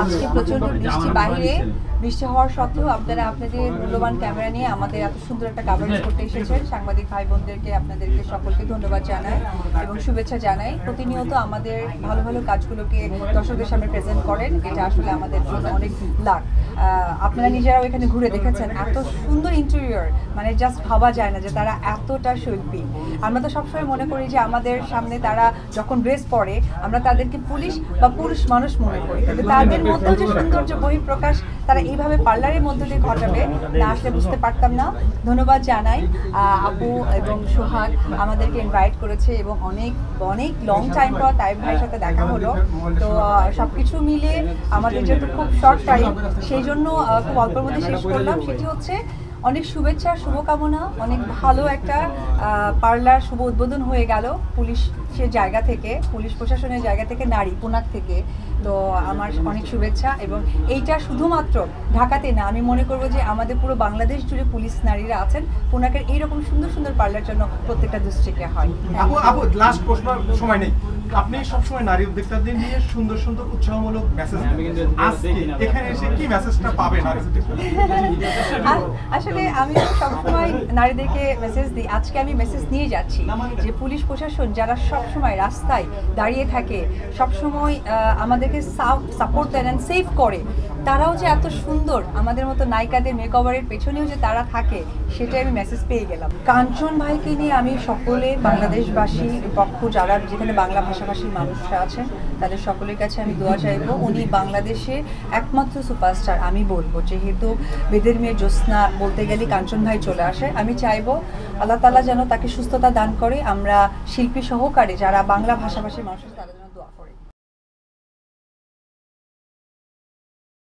আজকে প্রচন্ড বৃষ্টি, বাইরে বৃষ্টি হওয়ার সত্ত্বেও আপনারা আপনাদের মূল্যবান ক্যামেরা নিয়ে আমাদের এত সুন্দর একটা কাভারেজ করতে এসেছেন। সাংবাদিক ভাই বোনদেরকে, আপনাদেরকে সকলকে ধন্যবাদ জানাই এবং শুভেচ্ছা জানাই। প্রতিনিয়ত আমাদের ভালো ভালো কাজগুলোকে দর্শকদের সামনে প্রেজেন্ট করেন, এটা আসলে আমাদের জন্য অনেক লাখ। আপনারা নিজেরাও এখানে ঘুরে দেখেছেন, এত সুন্দর ইন্টেরিয়র, মানে জাস্ট ভাবা যায় না যে তারা এতটা শিল্পী। আমরা তো সবসময় মনে করি যে আমাদের সামনে তারা যখন ড্রেস পরে আমরা তাদেরকে পুলিশ বা পুরুষ মানুষ মনে করি, কিন্তু তাদের মধ্যেও যে সৌন্দর্য বহিঃপ্রকাশ তারা এইভাবে পার্লারের মধ্য দিয়ে ঘটাবে না আসলে বুঝতে পারতাম না। ধন্যবাদ জানাই আপু এবং সোহাগ আমাদেরকে ইনভাইট করেছে এবং অনেক অনেক লং টাইম পর তাইব ভাইয়ের সাথে দেখা হলো। তো সবকিছু মিলে আমাদের যেহেতু খুব শর্ট টাইম, সেই জন্য খুব অল্পের মধ্যে শেষ করলাম। সেটি হচ্ছে অনেক শুভেচ্ছা, শুভকামনা, অনেক ভালো একটা পার্লার শুভ উদ্বোধন হয়ে গেল পুলিশের জায়গা থেকে, পুলিশ প্রশাসনের জায়গা থেকে, নারী পুনাক থেকে। তো আমার অনেক শুভেচ্ছা। এবং এইটা শুধুমাত্র ঢাকাতে না, আমি মনে করবো যে আমাদের পুরো বাংলাদেশ জুড়ে পুলিশ নারীরা আছেন। পুনাকের এইরকম সুন্দর সুন্দর পার্লার জন্য প্রত্যেকটা ডিস্ট্রিক্টে হয়। আপু লাস্ট প্রশ্ন, সময় নেই। আপনি সবসময় নারী উদ্যোক্তাদের নিয়ে সুন্দর সুন্দর উৎসাহমূলক মেসেজ দেন, আজকে এখানে এসে কি মেসেজটা পাবেন নারী উদ্যোক্তাদের? আসলে আমি সবসময় নারীদেরকে মেসেজ দিই। আজকে আমি মেসেজ নিয়ে যাচ্ছি যে পুলিশ প্রশাসন যারা সবসময় রাস্তায় দাঁড়িয়ে থাকে, সবসময় আমাদেরকে সাপোর্ট দেন অ্যান্ড সেভ করে, তারাও যে এত সুন্দর, আমাদের মতো নায়িকাদের মেকওভারের পেছনেও যে তারা থাকে, সেটাই আমি মেসেজ পেয়ে গেলাম। কাঞ্চন ভাইকে নিয়ে আমি সকলে বাংলাদেশবাসী পক্ষ যারা যেখানে বাংলা ভাষাভাষীর মানুষরা আছেন তাদের সকলের কাছে আমি দোয়া চাইবো। উনি বাংলাদেশে একমাত্র সুপারস্টার আমি বলবো, যেহেতু বেদের মেয়ে জ্যোৎস্না বলতে গেলে কাঞ্চন ভাই চলে আসে। আমি চাইবো আল্লাহ তাআলা যেন তাকে সুস্থতা দান করে। আমরা শিল্পী সহকারে যারা বাংলা ভাষাভাষীর মানুষ তাদের